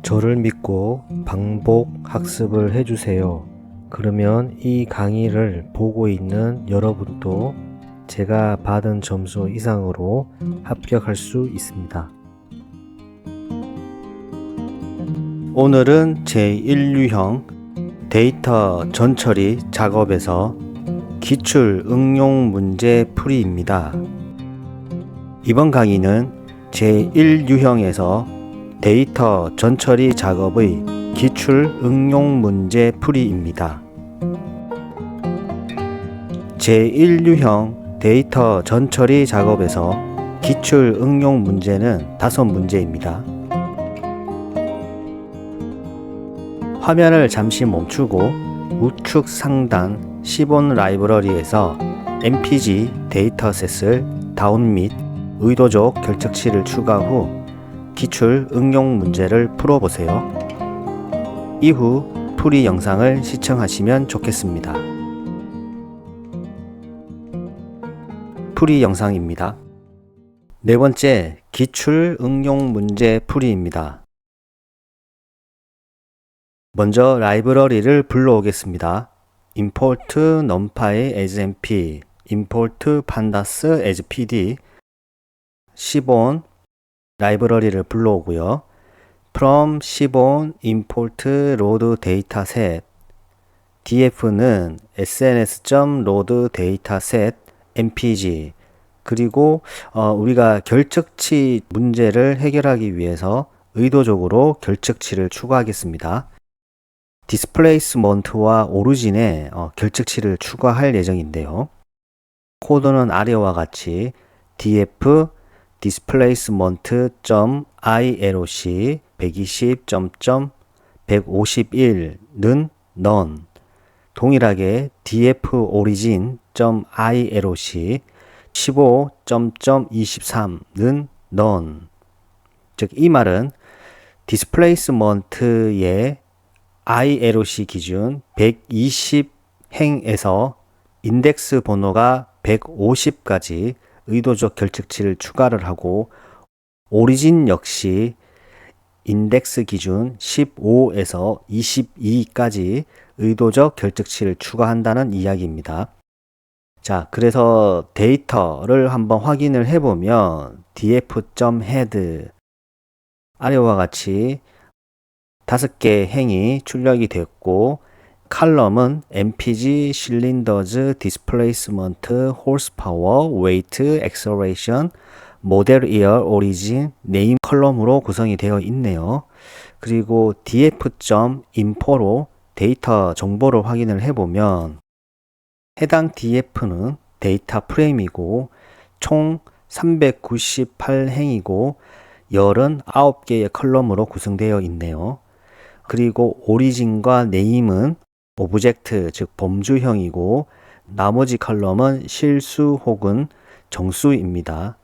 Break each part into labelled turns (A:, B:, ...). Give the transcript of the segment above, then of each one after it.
A: 저를 믿고 반복 학습을 해주세요. 그러면 이 강의를 보고 있는 여러분도 제가 받은 점수 이상으로 합격할 수 있습니다. 오늘은 제1유형 데이터 전처리 작업에서 기출 응용 문제 풀이입니다. 이번 강의는 제1유형에서 데이터 전처리 작업의 기출 응용 문제 풀이입니다. 제1유형 데이터 전처리 작업에서 기출 응용 문제는 5문제입니다. 화면을 잠시 멈추고 우측 상단 시본 라이브러리에서 MPG 데이터셋을 다운 및 의도적 결정치를 추가 후 기출 응용 문제를 풀어보세요. 이후 풀이 영상을 시청하시면 좋겠습니다. 풀이 영상입니다. 네 번째, 기출 응용 문제 풀이입니다. 먼저 라이브러리를 불러오겠습니다. import numpy as np, import pandas as pd, 시본 라이브러리를 불러오고요. from 시본 import load dataset, df는 sns.load dataset mpg, 그리고 우리가 결정치 문제를 해결하기 위해서 의도적으로 결정치를 추가하겠습니다. displacement와 origin에 결정치를 추가할 예정인데요. 코드는 아래와 같이 df displacement.iloc 120.151는 none, 동일하게 df origin.iloc 15.23는 none. 즉 이 말은 displacement의 iloc 기준 120행에서 인덱스 번호가 150까지 의도적 결정치를 추가를 하고, 오리진 역시 인덱스 기준 15에서 22까지 의도적 결정치를 추가한다는 이야기입니다. 자, 그래서 데이터를 한번 확인을 해보면 df.head 아래와 같이 5개의 행이 출력이 됐고, 칼럼은 mpg cylinders displacement horsepower weight acceleration model year origin name 컬럼으로 구성이 되어 있네요. 그리고 df.info로 데이터 정보를 확인을 해보면 해당 df는 데이터 프레임이고 총 398행이고 열은 9개의 컬럼으로 구성되어 있네요. 그리고 오리진과 네임은 오브젝트, 즉 범주형이고 나머지 컬럼은 실수 혹은 정수입니다.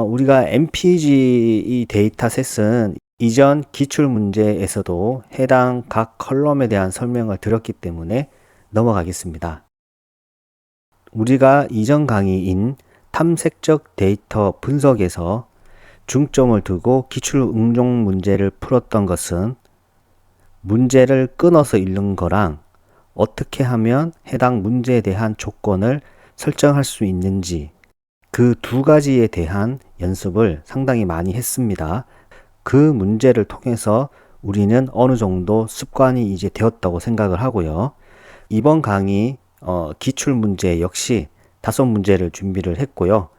A: 우리가 MPG 이 데이터셋은 이전 기출문제에서도 해당 각 컬럼에 대한 설명을 드렸기 때문에 넘어가겠습니다. 우리가 이전 강의인 탐색적 데이터 분석에서 중점을 두고 기출 응용 문제를 풀었던 것은 문제를 끊어서 읽는 거랑 어떻게 하면 해당 문제에 대한 조건을 설정할 수 있는지, 그 두 가지에 대한 연습을 상당히 많이 했습니다. 그 문제를 통해서 우리는 어느 정도 습관이 이제 되었다고 생각을 하고요. 이번 강의 기출 문제 역시 5문제를 준비를 했고요.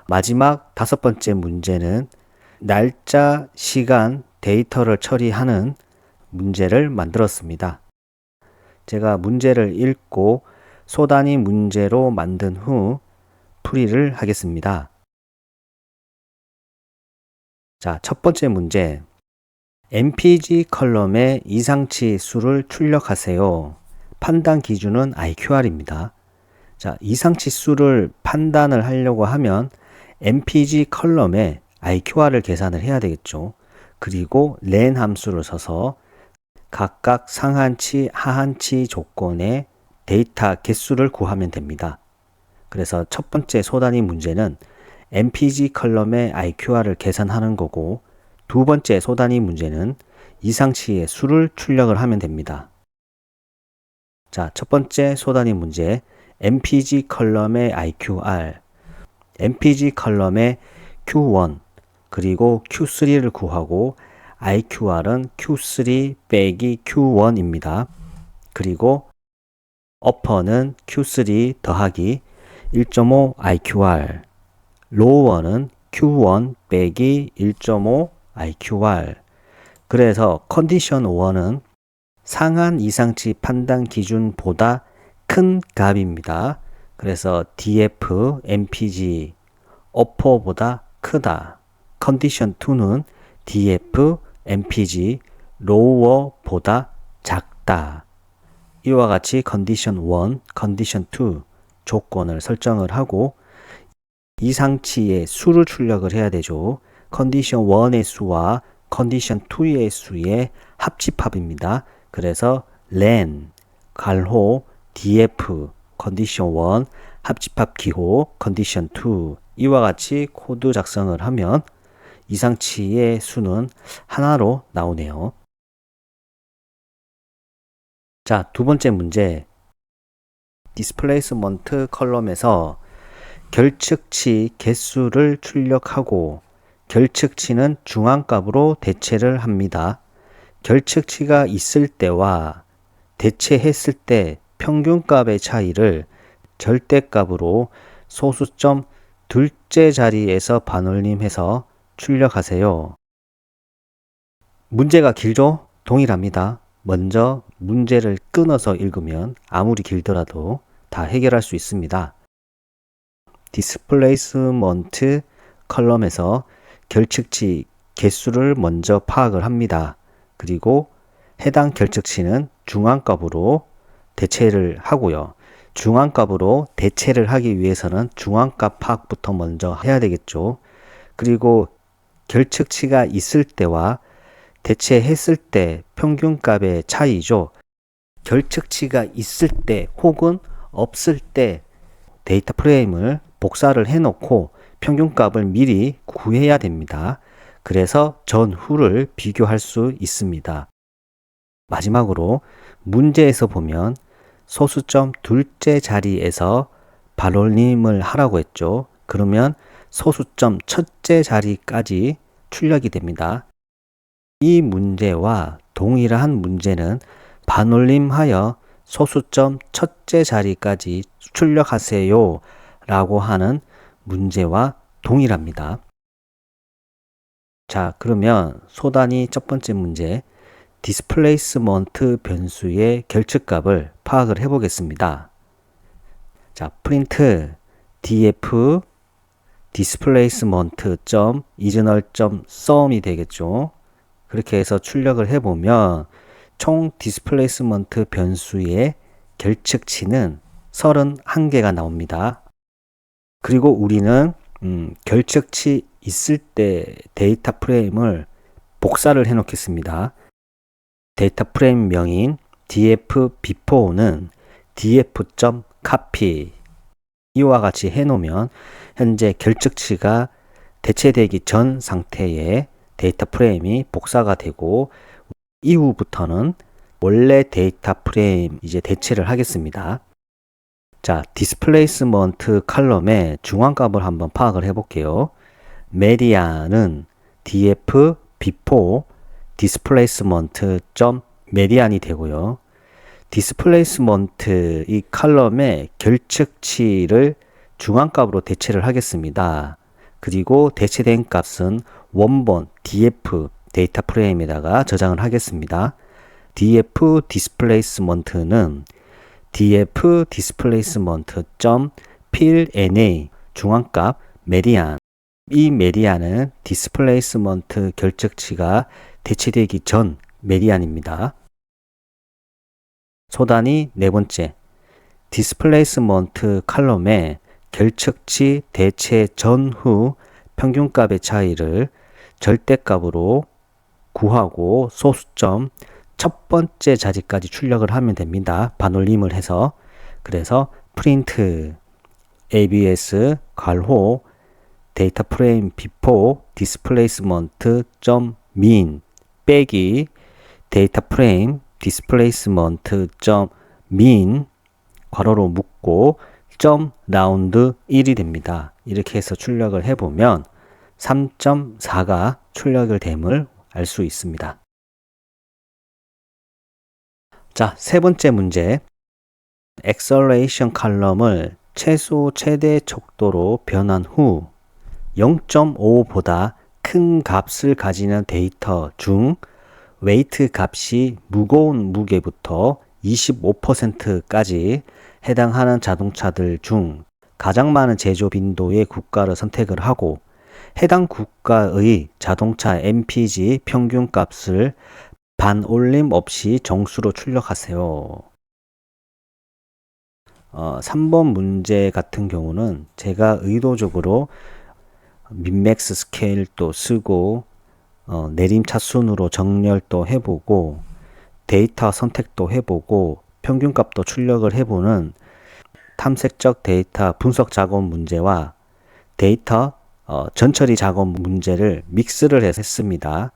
A: 마지막 5번째 문제는 날짜, 시간, 데이터를 처리하는 문제를 만들었습니다. 제가 문제를 읽고 소단위 문제로 만든 후 풀이를 하겠습니다. 자, 첫 번째 문제. MPG 컬럼의 이상치 수를 출력하세요. 판단 기준은 IQR입니다. 자, 이상치 수를 판단을 하려고 하면 MPG 컬럼에 IQR을 계산을 해야 되겠죠. 그리고 len 함수를 써서 각각 상한치, 하한치 조건의 데이터 개수를 구하면 됩니다. 그래서 첫 번째 소단위 문제는 MPG 컬럼의 IQR을 계산하는 거고, 두 번째 소단위 문제는 이상치의 수를 출력을 하면 됩니다. 자, 첫 번째 소단위 문제, MPG 컬럼의 IQR, MPG 컬럼의 Q1 그리고 Q3를 구하고 IQR은 Q3 빼기 Q1입니다. 그리고 어퍼는 Q3 더하기 1.5 IQR, 로워는 Q1 빼기 1.5 IQR. 그래서 컨디션 1은 상한 이상치 판단 기준보다 큰 값입니다. 그래서 DF, MPG, 어퍼보다 크다. 컨디션 2는 DF, MPG, 로워보다 작다. 이와 같이 컨디션 1, 컨디션 2 조건을 설정을 하고 이상치의 수를 출력을 해야 되죠. 컨디션 1의 수와 컨디션 2의 수의 합집합입니다. 그래서 len, 갈호, df, 컨디션 1, 합집합 기호, 컨디션 2 이와 같이 코드 작성을 하면 이상치의 수는 하나로 나오네요. 자, 두 번째 문제. 디스플레이스먼트 컬럼에서 결측치 개수를 출력하고 결측치는 중앙값으로 대체를 합니다. 결측치가 있을 때와 대체했을 때 평균값의 차이를 절대값으로 소수점 둘째 자리에서 반올림해서 출력하세요. 문제가 길죠? 동일합니다. 먼저 문제를 끊어서 읽으면 아무리 길더라도 다 해결할 수 있습니다. 디스플레이스먼트 컬럼에서 결측치 개수를 먼저 파악을 합니다. 그리고 해당 결측치는 중앙값으로 대체를 하고요. 중앙값으로 대체를 하기 위해서는 중앙값 파악부터 먼저 해야 되겠죠. 그리고 결측치가 있을 때와 대체했을 때 평균값의 차이죠. 결측치가 있을 때 혹은 없을 때 데이터 프레임을 복사를 해놓고 평균값을 미리 구해야 됩니다. 그래서 전후를 비교할 수 있습니다. 마지막으로 문제에서 보면 소수점 둘째 자리에서 반올림을 하라고 했죠. 그러면 소수점 첫째 자리까지 출력이 됩니다. 이 문제와 동일한 문제는 반올림하여 소수점 첫째 자리까지 출력하세요 라고 하는 문제와 동일합니다. 자, 그러면 소단위 첫 번째 문제, 디스플레이스먼트 변수의 결측값을 파악을 해 보겠습니다. 자, 프린트 df displacement.ignal.sum이 되겠죠. 그렇게 해서 출력을 해보면 총 디스플레이스먼트 변수의 결측치는 31개가 나옵니다. 그리고 우리는 결측치 있을 때 데이터 프레임을 복사를 해 놓겠습니다. 데이터 프레임 명인 df before는 df.copy 이와 같이 해 놓으면 현재 결측치가 대체되기 전 상태의 데이터 프레임이 복사가 되고 이후부터는 원래 데이터 프레임 이제 대체를 하겠습니다. 자, 디스플레이스먼트 컬럼의 중앙값을 한번 파악을 해 볼게요. 메디안은 df before displacement.median이 되고요. 디스플레이스먼트 이 컬럼의 결측치를 중앙값으로 대체를 하겠습니다. 그리고 대체된 값은 원본 df 데이터 프레임에다가 저장을 하겠습니다. df displacement는 df displacement.fill.na 중앙값 메디안 이 메디안은 디스플레이스먼트 결측치가 대체되기 전 메디안입니다. 소단위 네 번째 디스플레이스먼트 컬럼의 결측치 대체 전후 평균값의 차이를 절대값으로 구하고 소수점 첫 번째 자리까지 출력을 하면 됩니다. 반올림을 해서 그래서 프린트 abs 괄호 데이터 프레임 before displacement.mean 빼기 데이터 프레임 디스플레이스먼트 점 min 괄호로 묶고 점 라운드 1이 됩니다. 이렇게 해서 출력을 해보면 3.4가 출력을 됨을 알 수 있습니다. 자, 세 번째 문제. acceleration 컬럼을 최소 최대 척도로 변환 후 0.5보다 큰 값을 가지는 데이터 중 웨이트 값이 무거운 무게부터 25%까지 해당하는 자동차들 중 가장 많은 제조 빈도의 국가를 선택을 하고 해당 국가의 자동차 MPG 평균 값을 반올림 없이 정수로 출력하세요. 3번 문제 같은 경우는 제가 의도적으로 민맥스 스케일도 쓰고 내림차 순으로 정렬도 해보고 데이터 선택도 해보고 평균값도 출력을 해보는 탐색적 데이터 분석 작업 문제와 데이터 전처리 작업 문제를 믹스를 해서 했습니다.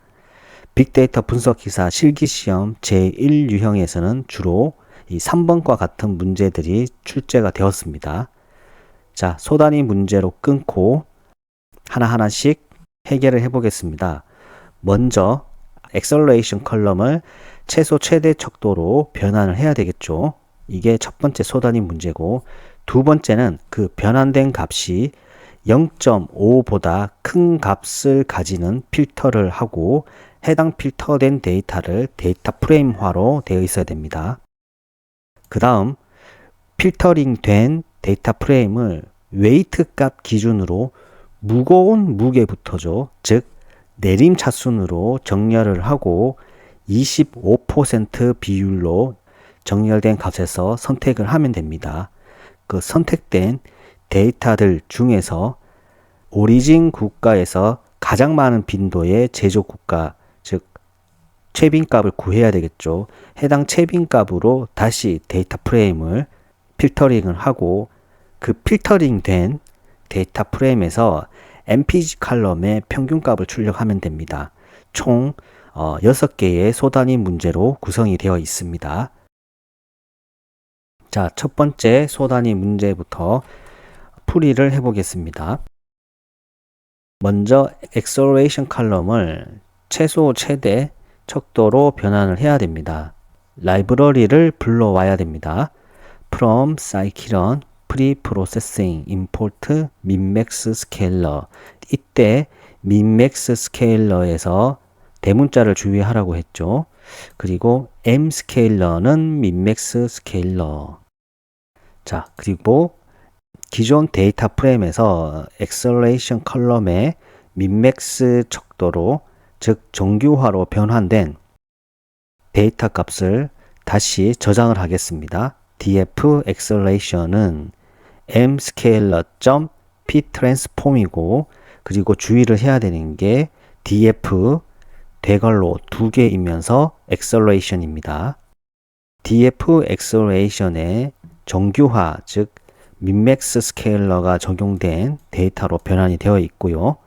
A: 빅데이터 분석 기사 실기시험 제1유형에서는 주로 이 3번과 같은 문제들이 출제가 되었습니다. 자, 소단위 문제로 끊고 하나하나씩 해결을 해보겠습니다. 먼저 acceleration 컬럼을 최소 최대 척도로 변환을 해야 되겠죠. 이게 첫 번째 소단위 문제고, 두 번째는 그 변환된 값이 0.5보다 큰 값을 가지는 필터를 하고 해당 필터된 데이터를 데이터 프레임화로 되어 있어야 됩니다. 그 다음 필터링 된 데이터 프레임을 웨이트 값 기준으로 무거운 무게부터죠. 즉 내림차순으로 정렬을 하고 25% 비율로 정렬된 값에서 선택을 하면 됩니다. 그 선택된 데이터들 중에서 오리진 국가에서 가장 많은 빈도의 제조 국가, 즉 최빈값을 구해야 되겠죠. 해당 최빈값으로 다시 데이터 프레임을 필터링을 하고 그 필터링 된 데이터 프레임에서 MPG 컬럼의 평균값을 출력하면 됩니다. 총 6개의 소단위 문제로 구성이 되어 있습니다. 자, 첫 번째 소단위 문제부터 풀이를 해보겠습니다. 먼저 acceleration 컬럼을 최소 최대 척도로 변환을 해야 됩니다. 라이브러리를 불러와야 됩니다. from scikit-learn pre-processing import minmax scaler. 이때 minmax scaler에서 대문자를 주의하라고 했죠. 그리고 mscaler는 minmax scaler. 자, 그리고 기존 데이터 프레임에서 acceleration 컬럼의 minmax 척도로, 즉 정규화로 변환된 데이터 값을 다시 저장을 하겠습니다. df acceleration은 mscaler.ptransform이고, 그리고 주의를 해야 되는 게 df 대괄호 2개이면서 acceleration입니다. df acceleration의 정규화, 즉 민맥스 스케일러가 적용된 데이터로 변환이 되어 있고요.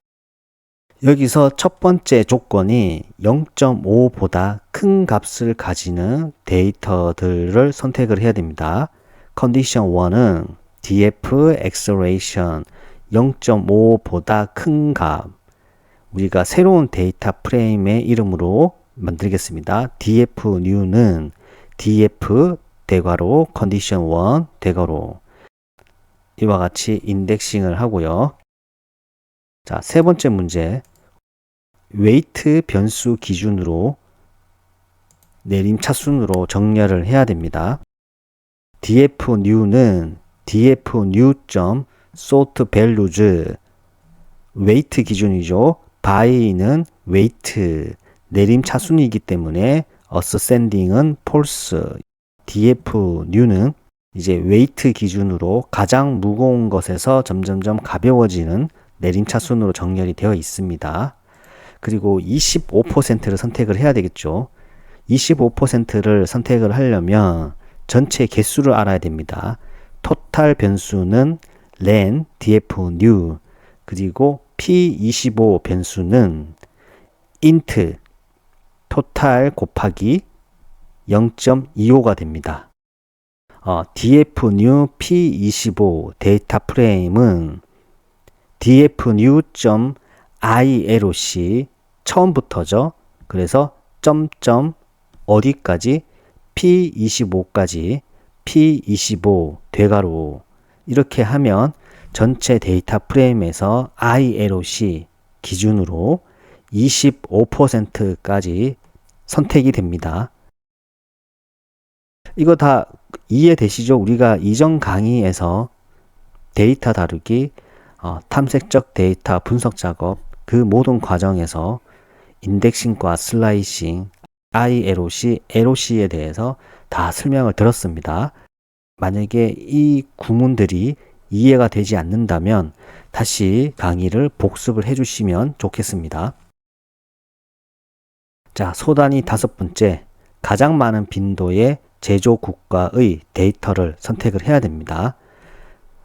A: 여기서 첫 번째 조건이 0.5보다 큰 값을 가지는 데이터들을 선택을 해야 됩니다. 컨디션 1은 df acceleration 0.5보다 큰 값, 우리가 새로운 데이터 프레임의 이름으로 만들겠습니다. df new는 df 대괄호 컨디션 1 대괄호 이와 같이 인덱싱을 하고요. 자, 세 번째 문제. 웨이트 변수 기준으로 내림차순으로 정렬을 해야 됩니다. df new는 df new.sort values 웨이트 기준이죠. by는 웨이트 내림차순이기 때문에 ascending은 false. df new는 이제 웨이트 기준으로 가장 무거운 것에서 점점점 가벼워지는 내림차순으로 정렬이 되어 있습니다. 그리고 25%를 선택을 해야 되겠죠. 25%를 선택을 하려면 전체 개수를 알아야 됩니다. 토탈 변수는 len df new, 그리고 p25 변수는 int 토탈 곱하기 0.25가 됩니다. df new p25 데이터 프레임은 df new.ilc 처음부터죠. 그래서 점점 어디까지? p25까지 p25 대괄호 이렇게 하면 전체 데이터 프레임에서 ILOC 기준으로 25%까지 선택이 됩니다. 이거 다 이해되시죠? 우리가 이전 강의에서 데이터 다루기, 탐색적 데이터 분석 작업 그 모든 과정에서 인덱싱과 슬라이싱, ILOC, LOC에 대해서 다 설명을 들었습니다. 만약에 이 구문들이 이해가 되지 않는다면 다시 강의를 복습을 해주시면 좋겠습니다. 자, 소단위 5번째, 가장 많은 빈도의 제조 국가의 데이터를 선택을 해야 됩니다.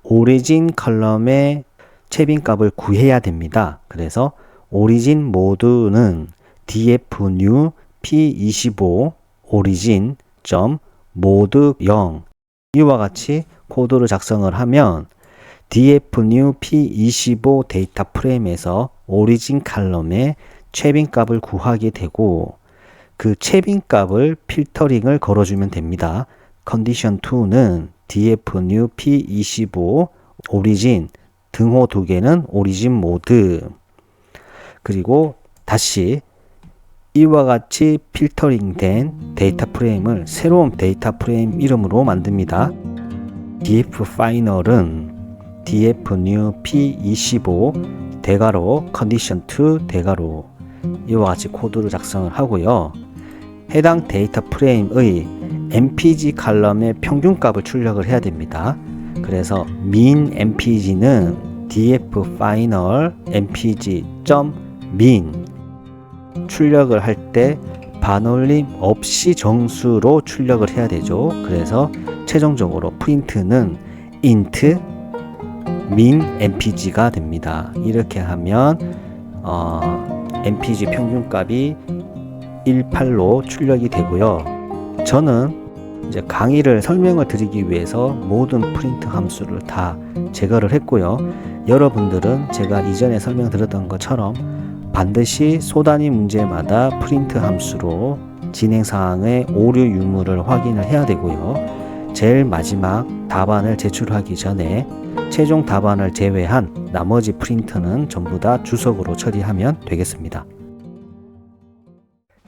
A: 오리진 컬럼의 채빈값을 구해야 됩니다. 그래서 오리진 모드는 df new p25 origin mode 0 이와 같이 코드를 작성을 하면 df new p25 데이터 프레임에서 오리진 칼럼의 채빈값을 구하게 되고 그 채빈값을 필터링을 걸어주면 됩니다. 컨디션 2는 df new p25 origin 등호 2개는 오리진 모드 그리고 다시 이와 같이 필터링된 데이터 프레임을 새로운 데이터 프레임 이름으로 만듭니다. df final은 df new p25 대괄호 컨디션 2 대괄호 이와 같이 코드를 작성을 하고요. 해당 데이터 프레임의 mpg 칼럼의 평균값을 출력을 해야 됩니다. 그래서 mean mpg는 df final mpg.mean 출력을 할 때 반올림 없이 정수로 출력을 해야 되죠. 그래서 최종적으로 프린트는 int min mpg가 됩니다. 이렇게 하면 mpg 평균값이 18로 출력이 되고요. 저는 이제 강의를 설명을 드리기 위해서 모든 프린트 함수를 다 제거를 했고요. 여러분들은 제가 이전에 설명드렸던 것처럼 반드시 소단위 문제마다 프린트 함수로 진행사항의 오류 유무를 확인을 해야 되고요. 제일 마지막 답안을 제출하기 전에 최종 답안을 제외한 나머지 프린트는 전부 다 주석으로 처리하면 되겠습니다.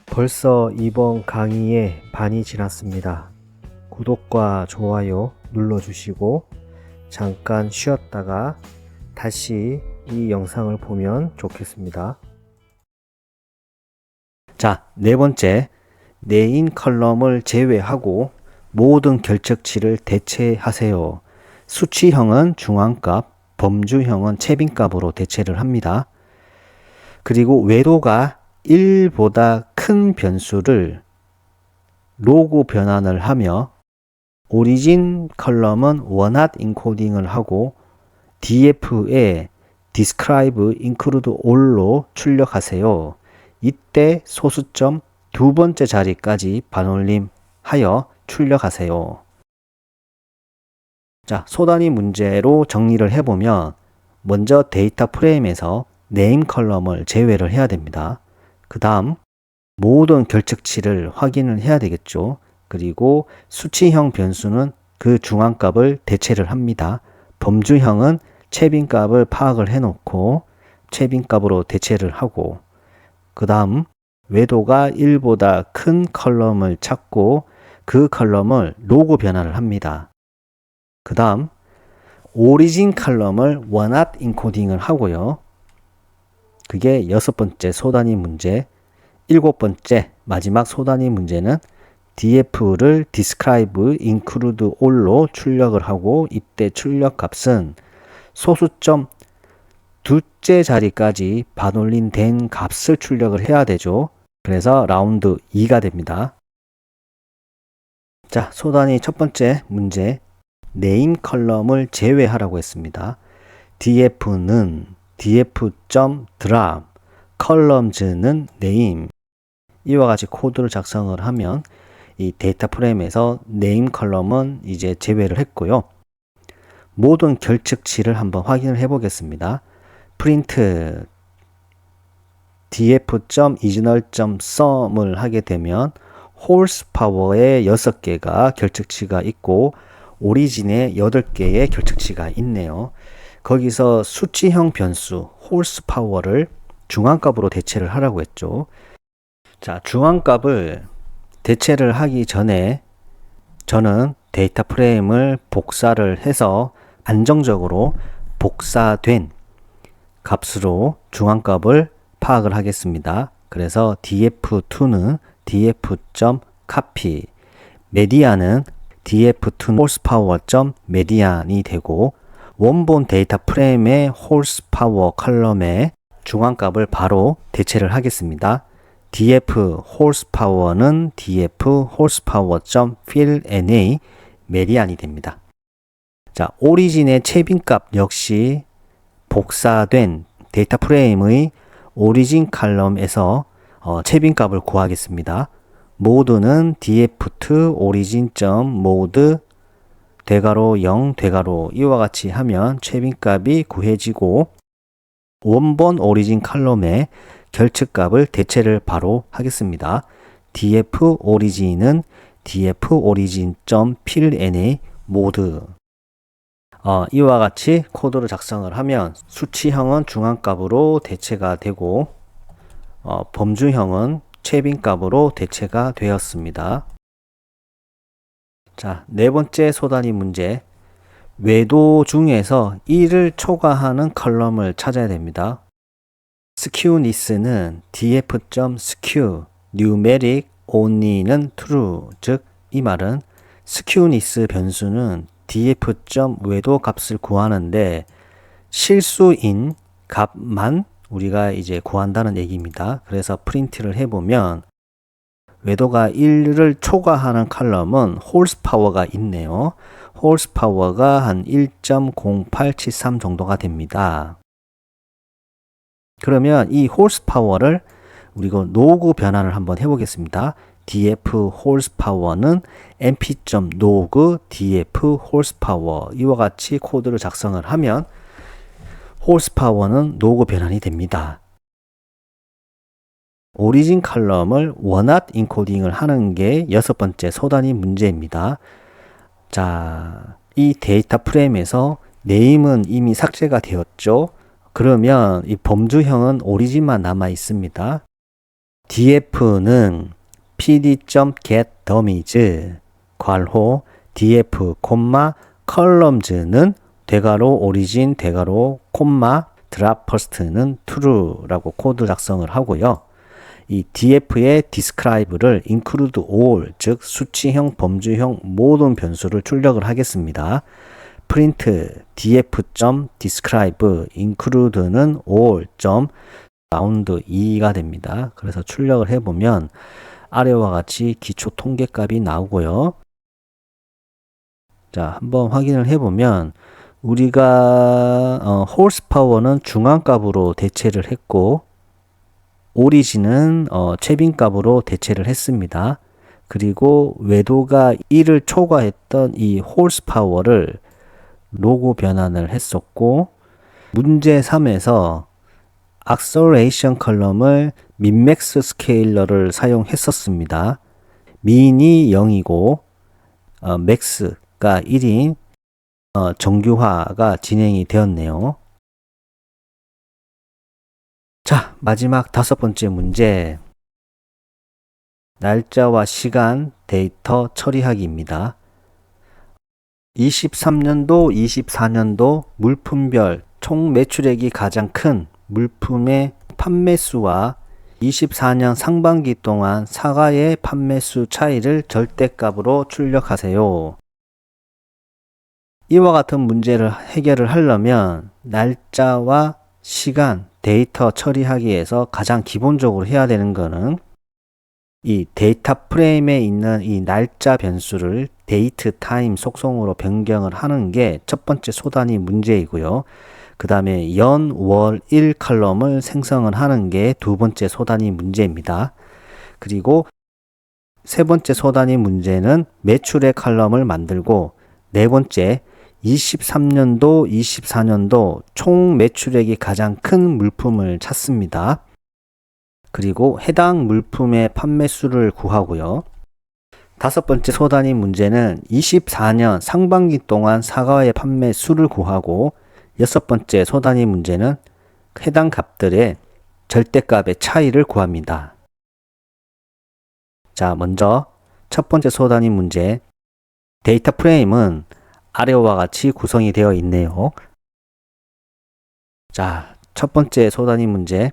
A: 벌써 이번 강의의 반이 지났습니다. 구독과 좋아요 눌러주시고 잠깐 쉬었다가 다시 이 영상을 보면 좋겠습니다. 자, 4번째, 네임 컬럼을 제외하고 모든 결정치를 대체하세요. 수치형은 중앙값, 범주형은 채빈값으로 대체를 합니다. 그리고 외도가 1보다 큰 변수를 로그 변환을 하며 오리진 컬럼은 원핫 인코딩을 하고 df에 describe include all로 출력하세요. 이때 소수점 두 번째 자리까지 반올림하여 출력하세요. 자, 소단위 문제로 정리를 해보면 먼저 데이터 프레임에서 네임 컬럼을 제외를 해야 됩니다. 그 다음 모든 결측치를 확인을 해야 되겠죠. 그리고 수치형 변수는 그 중앙값을 대체를 합니다. 범주형은 채빈값을 파악을 해놓고 채빈값으로 대체를 하고 그 다음 외도가 1보다 큰 컬럼을 찾고 그 컬럼을 로그 변환을 합니다. 그 다음 오리진 컬럼을 원핫 인코딩을 하고요. 그게 6번째 소단위 문제. 7번째 마지막 소단위 문제는 df를 describe include all로 출력을 하고 이때 출력 값은 소수점 둘째 자리까지 반올림 된 값을 출력을 해야 되죠. 그래서 라운드 2가 됩니다. 자, 소단위 첫 번째 문제 네임 컬럼을 제외하라고 했습니다. df는 df.drop columns는 name 이와 같이 코드를 작성을 하면 이 데이터 프레임에서 네임 컬럼은 이제 제외를 했고요. 모든 결측치를 한번 확인을 해 보겠습니다. 프린트 df.original.sum을 하게 되면 horsepower에 6개가 결측치가 있고 오리진에 8개의 결측치가 있네요. 거기서 수치형 변수 horsepower를 중앙값으로 대체를 하라고 했죠. 자, 중앙값을 대체를 하기 전에 저는 데이터 프레임을 복사를 해서 안정적으로 복사된 값으로 중앙값을 파악을 하겠습니다. 그래서 df2는 df.copy, 메디안은 df2 horsepower.median이 되고 원본 데이터 프레임의 horsepower 컬럼에 중앙값을 바로 대체를 하겠습니다. df horsepower는 df horsepower.fillNA 메디안이 됩니다. 자, 오리진의 채빈값 역시 복사된 데이터 프레임의 오리진 컬럼에서 채빈값을 구하겠습니다. 모드는 df2 origin.mode 대괄호 0 대괄호 이와 같이 하면 채빈값이 구해지고 원본 오리진 컬럼에 결측값을 대체를 바로 하겠습니다. df origin은 df origin.fillNA mode 이와 같이 코드를 작성을 하면 수치형은 중앙값으로 대체가 되고 범주형은 채빈값으로 대체가 되었습니다. 자, 네 번째 소단위 문제. 외도 중에서 1을 초과하는 컬럼을 찾아야 됩니다. skewness는 df.skew, numeric only는 true, 즉 이 말은 skewness 변수는 df.외도 값을 구하는데 실수인 값만 우리가 이제 구한다는 얘기입니다. 그래서 프린트를 해보면 외도가 1을 초과하는 컬럼은 horsepower가 있네요. horsepower가 한 1.0873 정도가 됩니다. 그러면 이 horsepower를 우리가 로그 변환을 한번 해보겠습니다. df horsepower는 mp.log df horsepower 이와 같이 코드를 작성을 하면 horsepower는 로그 변환이 됩니다. 오리진 컬럼을 원핫 인코딩을 하는 게 6번째 소단위 문제입니다. 자, 이 데이터 프레임에서 네임은 이미 삭제가 되었죠. 그러면 이 범주형은 오리진만 남아 있습니다. df는 pd.getDummies 괄호 df, columns는 대괄호 오리진 대괄호 drop first는 true라고 코드 작성을 하고요. 이 df의 describe를 include all, 즉 수치형, 범주형 모든 변수를 출력을 하겠습니다. print df.describe include는 all, round 2가 됩니다. 그래서 출력을 해보면 아래와 같이 기초 통계값이 나오고요. 자, 한번 확인을 해보면 우리가 horsepower는 중앙값으로 대체를 했고 오리진은 채빈값으로 대체를 했습니다. 그리고 외도가 1을 초과했던 이 horsepower를 로그 변환을 했었고 문제 3에서 acceleration 컬럼을 minmax 스케일러를 사용했었습니다. min이 0이고 max가 1인 정규화가 진행이 되었네요. 자, 마지막 5번째 문제. 날짜와 시간 데이터 처리하기입니다. 23년도, 24년도 물품별 총 매출액이 가장 큰 물품의 판매수와 24년 상반기 동안 사과의 판매수 차이를 절대값으로 출력하세요. 이와 같은 문제를 해결을 하려면 날짜와 시간, 데이터 처리하기에서 가장 기본적으로 해야 되는 거는 이 데이터 프레임에 있는 이 날짜 변수를 date time 속성으로 변경을 하는 게 첫 번째 소단위 문제이고요. 그 다음에 연, 월, 일 컬럼을 생성을 하는 게 두 번째 소단위 문제입니다. 그리고 세 번째 소단위 문제는 매출액 컬럼을 만들고, 네 번째 23년도, 24년도 총 매출액이 가장 큰 물품을 찾습니다. 그리고 해당 물품의 판매수를 구하고요. 다섯 번째 소단위 문제는 24년 상반기 동안 사과의 판매수를 구하고, 여섯 번째 소단위 문제는 해당 값들의 절대값의 차이를 구합니다. 자, 먼저 첫 번째 소단위 문제. 데이터 프레임은 아래와 같이 구성이 되어 있네요. 자, 첫 번째 소단위 문제.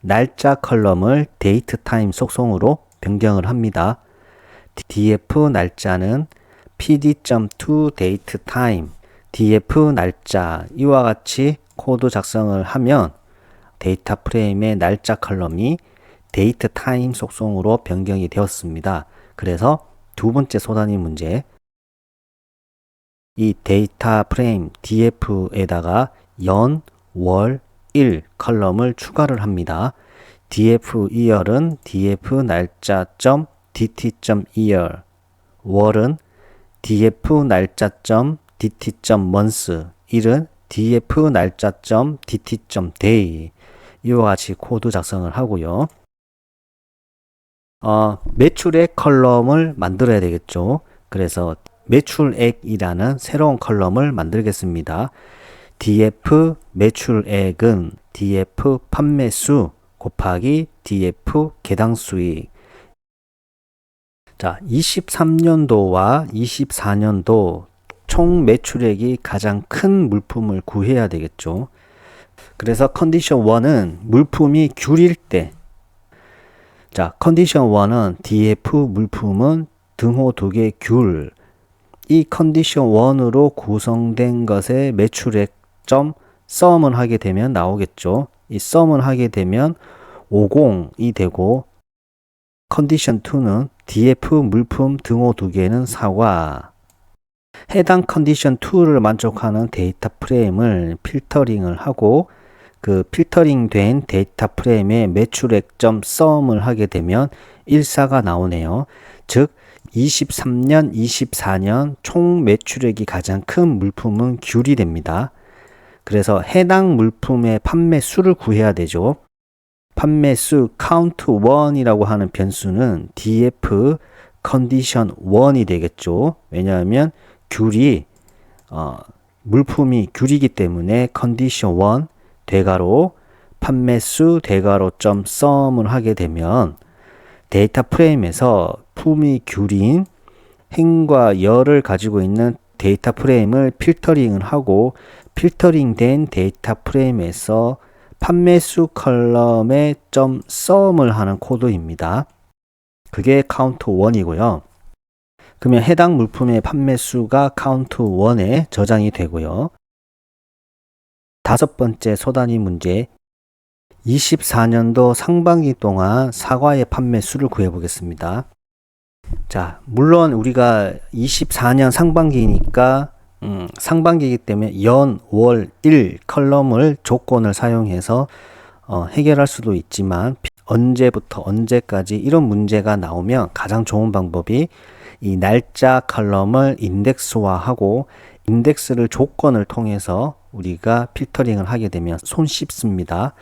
A: 날짜 컬럼을 데이트 타임 속성으로 변경을 합니다. df 날짜는 pd.toDateTime df 날짜 이와 같이 코드 작성을 하면 데이터 프레임의 날짜 컬럼이 데이트 타임 속성으로 변경이 되었습니다. 그래서 두 번째 소단위 문제, 이 데이터 프레임 df에다가 연, 월, 일 컬럼을 추가를 합니다. df year은 df 날짜.dt.year, 월은 df 날짜.dt.month, 일은 df 날짜.dt.day 이와 같이 코드 작성을 하고요. 매출액 컬럼을 만들어야 되겠죠. 그래서 매출액이라는 새로운 컬럼을 만들겠습니다. df 매출액은 df 판매수 곱하기 df 개당 수익. 자, 23년도와 24년도 총 매출액이 가장 큰 물품을 구해야 되겠죠. 그래서 컨디션 1은 물품이 귤일 때, 자, 컨디션 1은 df 물품은 등호 2개 귤, 이 컨디션 1으로 구성된 것의 매출액 점 썸을 하게 되면 나오겠죠. 이 썸을 하게 되면 50이 되고, 컨디션 2는 df 물품 등호 2개는 사과. 해당 컨디션 2를 만족하는 데이터 프레임을 필터링을 하고, 그 필터링 된 데이터 프레임의 매출액점 썸을 하게 되면 14가 나오네요. 즉 23년, 24년 총 매출액이 가장 큰 물품은 귤이 됩니다. 그래서 해당 물품의 판매수를 구해야 되죠. 판매수 count 1이라고 하는 변수는 df condition 1이 되겠죠. 왜냐하면 귤이 물품이 귤이기 때문에 condition 1 대괄호 판매수 대괄호 점 썸을 하게 되면 데이터 프레임에서 품이 귤인 행과 열을 가지고 있는 데이터 프레임을 필터링을 하고, 필터링 된 데이터 프레임에서 판매수 컬럼에 점 썸을 하는 코드입니다. 그게 count 1이고요. 그러면 해당 물품의 판매수가 count 1에 저장이 되고요. 다섯 번째 소단위 문제, 24년도 상반기 동안 사과의 판매수를 구해보겠습니다. 자, 물론 우리가 24년 상반기니까 상반기이기 때문에 연, 월, 일 컬럼을 조건을 사용해서 해결할 수도 있지만, 언제부터 언제까지 이런 문제가 나오면 가장 좋은 방법이 이 날짜 컬럼을 인덱스화하고, 인덱스를 조건을 통해서 우리가 필터링을 하게 되면 손쉽습니다.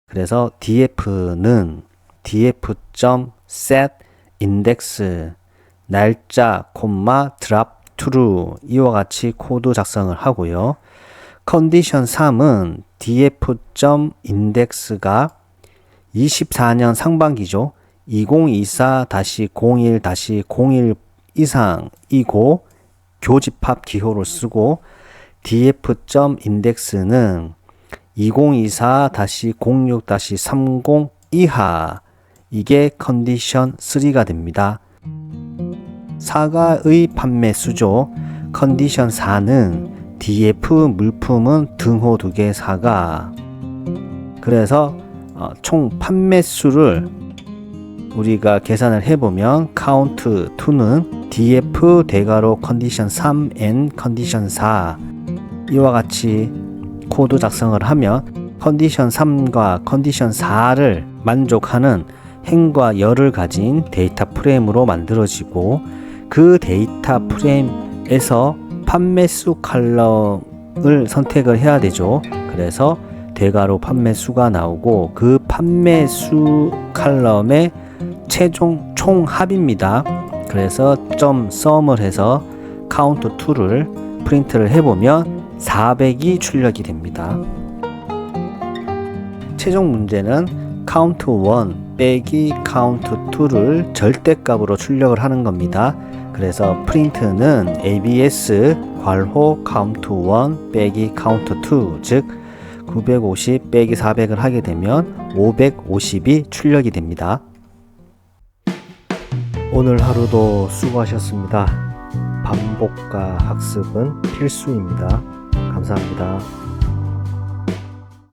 A: 그래서 df는 df.set index 날짜, drop true 이와 같이 코드 작성을 하고요. 컨디션 3은 df.index가 24년 상반기죠. 2024-01-01 이상이고 교집합 기호를 쓰고, df.index는 2024-06-30 이하, 이게 컨디션 3가 됩니다. 사과의 판매수죠. 컨디션 4는 df 물품은 등호 2개 사과. 그래서 총 판매수를 우리가 계산을 해보면 count 2는 df 대괄호 컨디션 3 and 컨디션 4 이와 같이 코드 작성을 하면 컨디션 3과 컨디션 4를 만족하는 행과 열을 가진 데이터 프레임으로 만들어지고, 그 데이터 프레임에서 판매수 칼럼을 선택을 해야 되죠. 그래서 대괄호 판매수가 나오고, 그 판매수 칼럼의 최종 총합입니다. 그래서 점 sum을 해서 count2를 프린트를 해보면 400이 출력이 됩니다. 최종 문제는 count1 빼기 count2를 절대값으로 출력을 하는 겁니다. 그래서 프린트는 abs 괄호 count1 빼기 count2, 즉 950 빼기 400을 하게 되면 550이 출력이 됩니다. 오늘 하루도 수고하셨습니다. 반복과 학습은 필수입니다. 감사합니다.